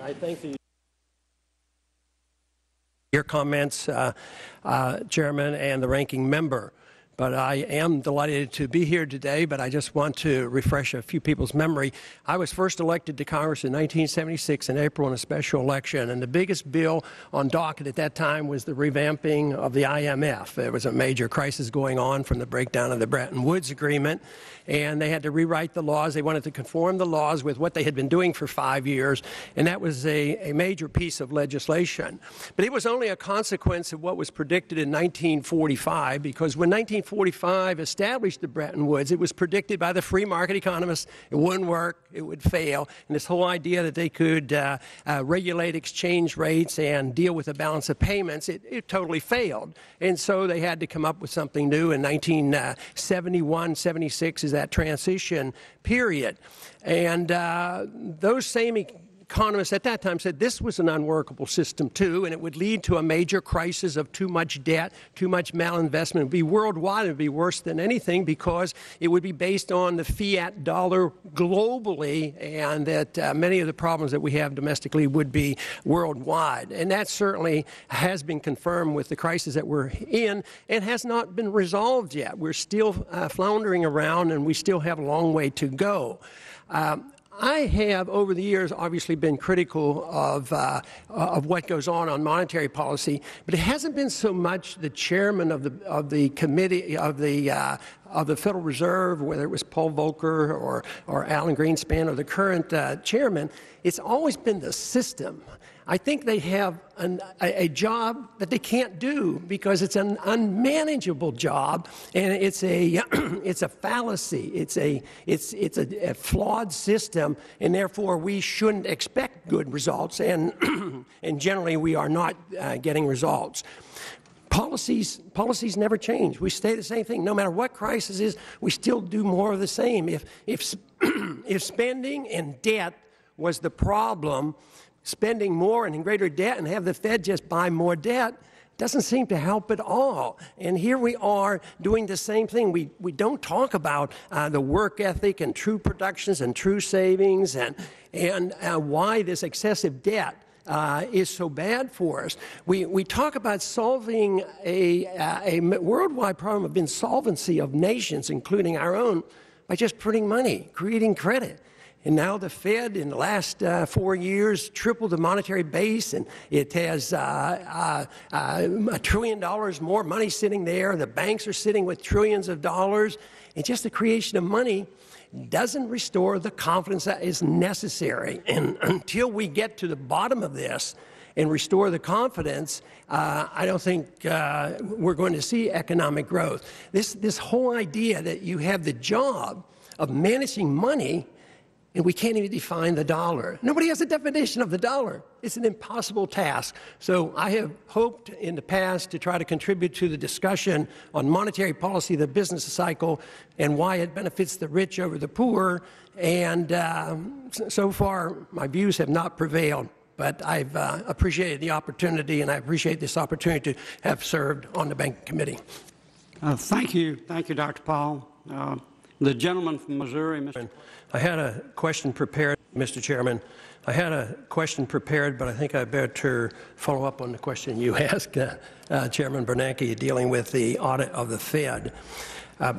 I thank your comments, Chairman, and the ranking member. But I am delighted to be here today, but I just want to refresh a few people's memory. I was first elected to Congress in 1976 in April in a special election, and the biggest bill on docket at that time was the revamping of the IMF. There was a major crisis going on from the breakdown of the Bretton Woods Agreement, and they had to rewrite the laws. They wanted to conform the laws with what they had been doing for 5 years, and that was a major piece of legislation. But it was only a consequence of what was predicted in 1945, because when 1945 established the Bretton Woods, it was predicted by the free market economists it wouldn't work, it would fail, and this whole idea that they could regulate exchange rates and deal with the balance of payments, it totally failed. And so they had to come up with something new in 1971, 76 is that transition period. And those same economists at that time said this was an unworkable system too, and it would lead to a major crisis of too much debt, too much malinvestment. It would be worldwide. It would be worse than anything because it would be based on the fiat dollar globally, and that many of the problems that we have domestically would be worldwide. And that certainly has been confirmed with the crisis that we're in and has not been resolved yet. We're still floundering around, and we still have a long way to go. I have, over the years, obviously been critical of what goes on monetary policy, but it hasn't been so much the chairman of the committee of the Federal Reserve, whether it was Paul Volcker or Alan Greenspan or the current chairman. It's always been the system. I think they have a job that they can't do because it's an unmanageable job, and it's a fallacy. It's a flawed system, and therefore we shouldn't expect good results. And and generally we are not getting results. Policies never change. We stay the same thing. No matter what crisis is, we still do more of the same. If spending and debt was the problem, spending more and in greater debt and have the Fed just buy more debt doesn't seem to help at all. And here we are doing the same thing. We don't talk about the work ethic and true productions and true savings and why this excessive debt is so bad for us. We talk about solving a worldwide problem of insolvency of nations, including our own, by just printing money, creating credit. And now the Fed, in the last 4 years, tripled the monetary base, and it has $1 trillion more money sitting there. The banks are sitting with trillions of dollars. And just the creation of money doesn't restore the confidence that is necessary. And until we get to the bottom of this and restore the confidence, I don't think we're going to see economic growth. This whole idea that you have the job of managing money, and we can't even define the dollar. Nobody has a definition of the dollar. It's an impossible task. So I have hoped in the past to try to contribute to the discussion on monetary policy, the business cycle, and why it benefits the rich over the poor. And so far, my views have not prevailed. But I've appreciated the opportunity, and I appreciate this opportunity to have served on the Banking Committee. Thank you, Dr. Paul. The gentleman from Missouri, Mr. I had a question prepared, Mr. Chairman. I had a question prepared, but I think I better follow up on the question you asked, Chairman Bernanke, dealing with the audit of the Fed.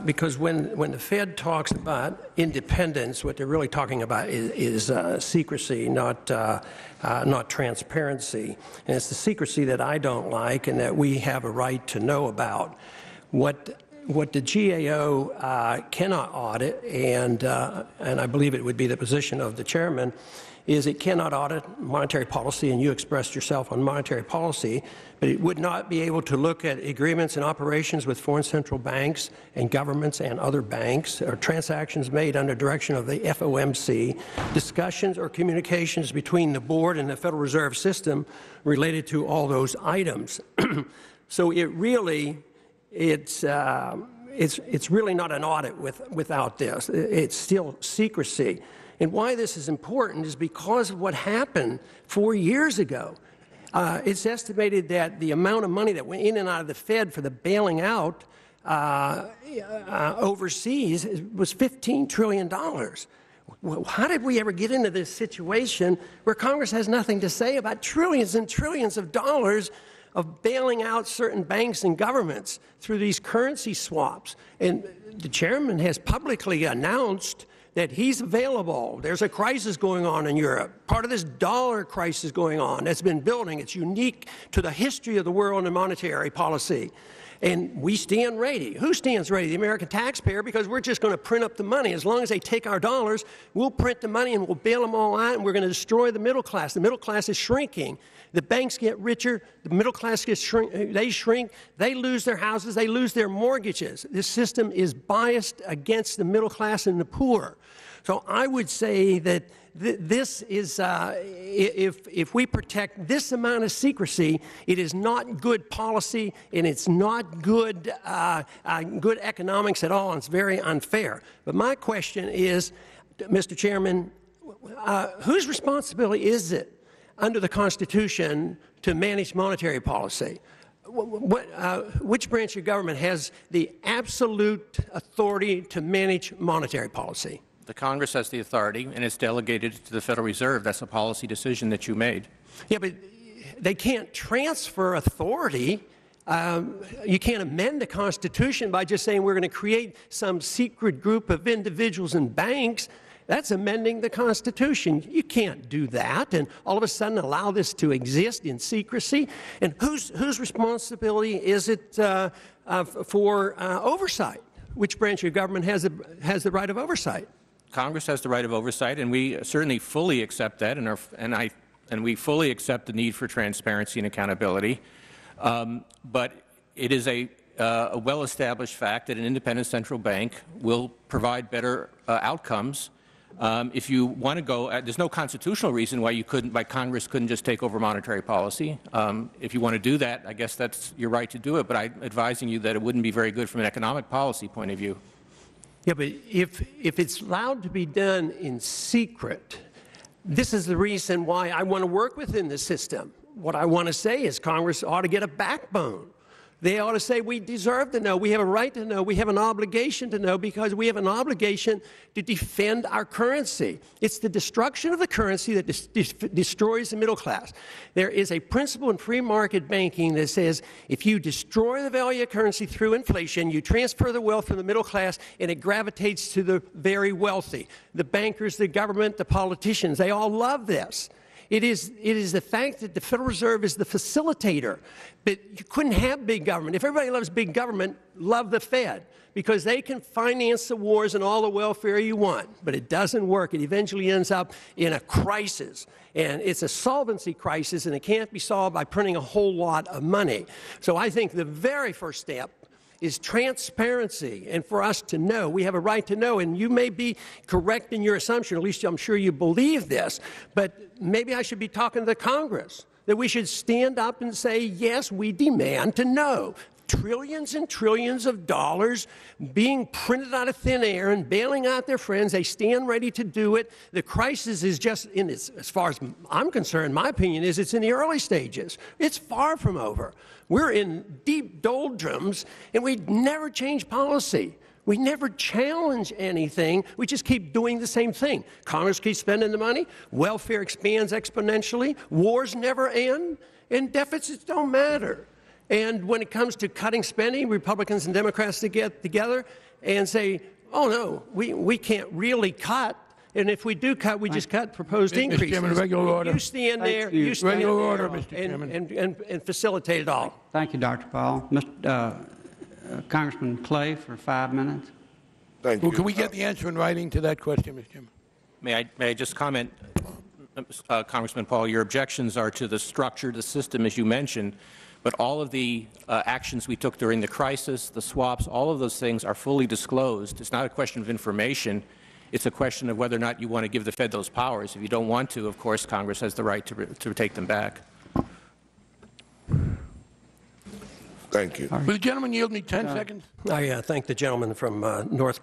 Because when the Fed talks about independence, what they're really talking about is secrecy, not transparency. And it's the secrecy that I don't like and that we have a right to know about. What the GAO cannot audit, and I believe it would be the position of the chairman, is it cannot audit monetary policy, and you expressed yourself on monetary policy, but it would not be able to look at agreements and operations with foreign central banks and governments and other banks, or transactions made under direction of the FOMC, discussions or communications between the board and the Federal Reserve System related to all those items. So it really it's really not an audit without this. It's still secrecy. And why this is important is because of what happened 4 years ago. It's estimated that the amount of money that went in and out of the Fed for the bailing out overseas was $15 trillion. How did we ever get into this situation where Congress has nothing to say about trillions and trillions of dollars of bailing out certain banks and governments through these currency swaps? And the chairman has publicly announced that he's available. There's a crisis going on in Europe, part of this dollar crisis going on that's been building. It's unique to the history of the world and monetary policy. And we stand ready. Who stands ready? The American taxpayer, because we're just going to print up the money. As long as they take our dollars, we'll print the money and we'll bail them all out, and we're going to destroy the middle class. The middle class is shrinking. The banks get richer. The middle class gets they shrink. They lose their houses. They lose their mortgages. This system is biased against the middle class and the poor. So I would say that this is, if we protect this amount of secrecy, it is not good policy, and it's not good, good economics at all, and it's very unfair. But my question is, Mr. Chairman, whose responsibility is it under the Constitution to manage monetary policy? Which branch of government has the absolute authority to manage monetary policy? The Congress has the authority, and it's delegated to the Federal Reserve. That's a policy decision that you made. Yeah, but they can't transfer authority. You can't amend the Constitution by just saying we're going to create some secret group of individuals and banks. That's amending the Constitution. You can't do that and all of a sudden allow this to exist in secrecy. And whose responsibility is it for oversight? Which branch of government has the right of oversight? Congress has the right of oversight, and we certainly fully accept that, and we fully accept the need for transparency and accountability. But it is a well-established fact that an independent central bank will provide better outcomes. If you want to go, there's no constitutional reason why Congress couldn't just take over monetary policy. If you want to do that, I guess that's your right to do it. But I'm advising you that it wouldn't be very good from an economic policy point of view. Yeah, but if it's allowed to be done in secret, this is the reason why I want to work within the system. What I want to say is Congress ought to get a backbone. They ought to say we deserve to know, we have a right to know, we have an obligation to know, because we have an obligation to defend our currency. It's the destruction of the currency that destroys the middle class. There is a principle in free market banking that says if you destroy the value of currency through inflation, you transfer the wealth from the middle class and it gravitates to the very wealthy. The bankers, the government, the politicians, they all love this. It is the fact that the Federal Reserve is the facilitator. But you couldn't have big government. If everybody loves big government, love the Fed, because they can finance the wars and all the welfare you want. But it doesn't work. It eventually ends up in a crisis. And it's a solvency crisis, and it can't be solved by printing a whole lot of money. So I think the very first step is transparency, and for us to know. We have a right to know, and you may be correct in your assumption, at least I'm sure you believe this, but maybe I should be talking to the Congress, that we should stand up and say, yes, we demand to know. Trillions and trillions of dollars being printed out of thin air and bailing out their friends. They stand ready to do it. The crisis is just, as far as I'm concerned, my opinion is it's in the early stages. It's far from over. We're in deep doldrums, and we never change policy. We never challenge anything. We just keep doing the same thing. Congress keeps spending the money. Welfare expands exponentially. Wars never end, and deficits don't matter. And when it comes to cutting spending, Republicans and Democrats to get together and say, oh, no, we can't really cut. And if we do cut, we just cut proposed increases. Mr. Chairman, regular order. You stand there, you stand regular there order, Mr. Chairman. And facilitate it all. Thank you, Dr. Paul. Congressman Clay for 5 minutes. Thank you. Well, can we get the answer in writing to that question, Mr. Chairman? May I just comment, Congressman Paul, your objections are to the structure, the system, as you mentioned, but all of the actions we took during the crisis, the swaps, all of those things are fully disclosed. It's not a question of information. It's a question of whether or not you want to give the Fed those powers. If you don't want to, of course, Congress has the right to take them back. Thank you. Will the gentleman yield me 10 seconds? I thank the gentleman from North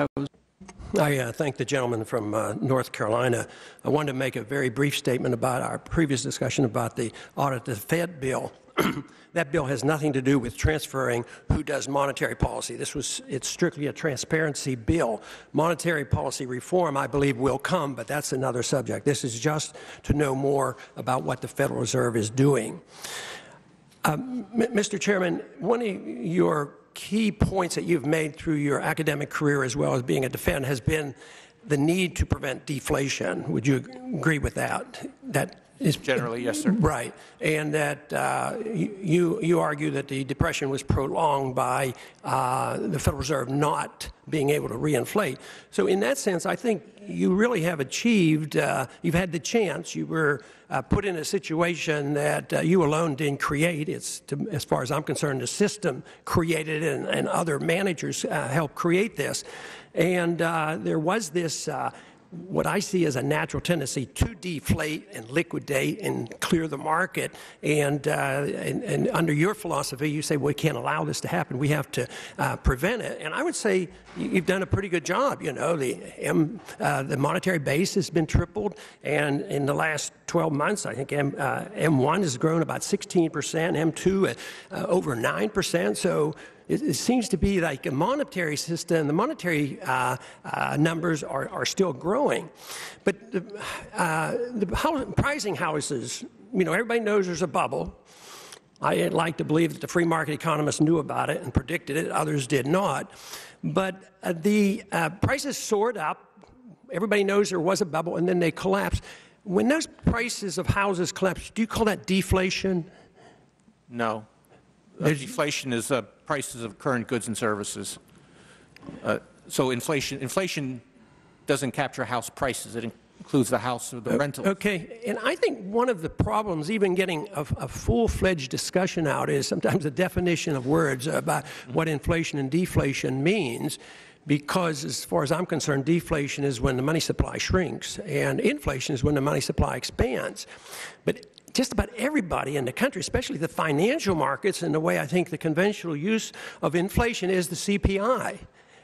Carolina. I wanted to make a very brief statement about our previous discussion about the audit the Fed bill. That bill has nothing to do with transferring who does monetary policy. It's strictly a transparency bill. Monetary policy reform, I believe, will come, but that's another subject. This is just to know more about what the Federal Reserve is doing. Mr. Chairman, one of your key points that you've made through your academic career as well as being a defendant has been the need to prevent deflation. Would you agree with that? That is generally, yes, sir. Right, and that you argue that the Depression was prolonged by the Federal Reserve not being able to reinflate. So in that sense, I think you really have achieved, you've had the chance, you were put in a situation that you alone didn't create. As far as I'm concerned, the system created it and other managers helped create this. And there was this what I see as a natural tendency to deflate and liquidate and clear the market. And under your philosophy, you say, well, we can't allow this to happen. We have to prevent it. And I would say you've done a pretty good job. You know, the monetary base has been tripled. And in the last 12 months, I think M1 has grown about 16%, M2 over 9%. So it seems to be like a monetary system. The monetary numbers are still growing. But the pricing houses, you know, everybody knows there's a bubble. I like to believe that the free market economists knew about it and predicted it. Others did not. But the prices soared up. Everybody knows there was a bubble, and then they collapsed. When those prices of houses collapse, do you call that deflation? No. Deflation is prices of current goods and services. So inflation doesn't capture house prices. It includes the house or the rental. Okay, and I think one of the problems, even getting a full-fledged discussion out, is sometimes the definition of words about what inflation and deflation means. Because as far as I'm concerned, deflation is when the money supply shrinks, and inflation is when the money supply expands. But just about everybody in the country, especially the financial markets, and the way I think the conventional use of inflation is the CPI.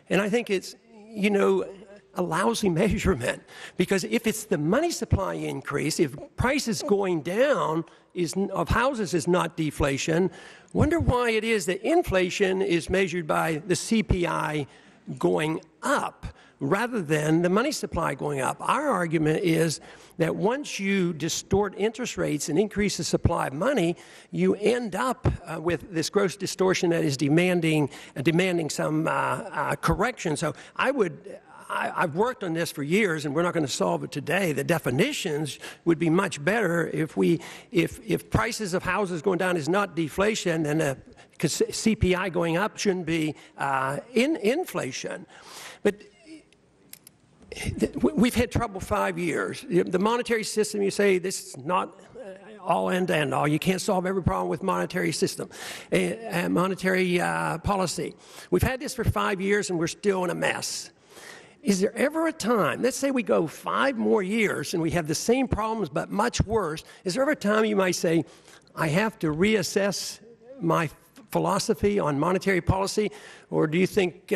And I think it's, you know, a lousy measurement, because if it's the money supply increase, if prices going down of houses is not deflation, wonder why it is that inflation is measured by the CPI going up rather than the money supply going up. Our argument is that once you distort interest rates and increase the supply of money, you end up with this gross distortion that is demanding some correction. So I've worked on this for years, and we're not going to solve it today. The definitions would be much better if prices of houses going down is not deflation, then because CPI going up shouldn't be inflation. But we've had trouble 5 years. The monetary system, you say, this is not all end to end all. You can't solve every problem with monetary system, monetary policy. We've had this for 5 years, and we're still in a mess. Is there ever a time, let's say we go 5 more years and we have the same problems but much worse, is there ever a time you might say, I have to reassess my philosophy on monetary policy, or do you think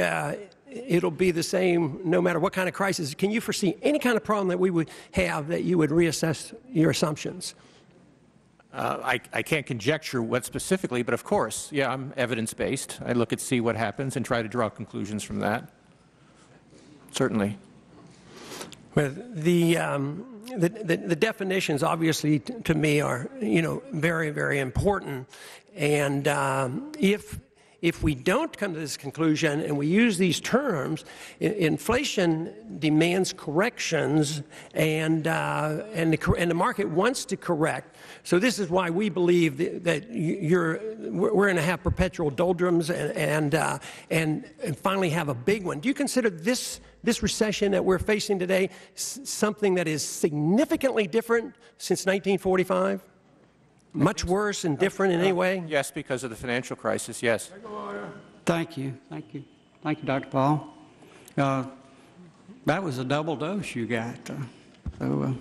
it'll be the same no matter what kind of crisis? Can you foresee any kind of problem that we would have that you would reassess your assumptions? I can't conjecture what specifically, but of course, yeah, I'm evidence-based. I look at see what happens and try to draw conclusions from that. Certainly. Well, the definitions, obviously, to me are, you know, very, very important. And if we don't come to this conclusion and we use these terms, inflation demands corrections, and the market wants to correct. So this is why we believe that we're going to have perpetual doldrums and finally have a big one. Do you consider this recession that we're facing today something that is significantly different since 1945? Much worse and different in any way? Yes, because of the financial crisis, yes. Thank you. Thank you. Thank you, Dr. Paul. That was a double dose you got. That was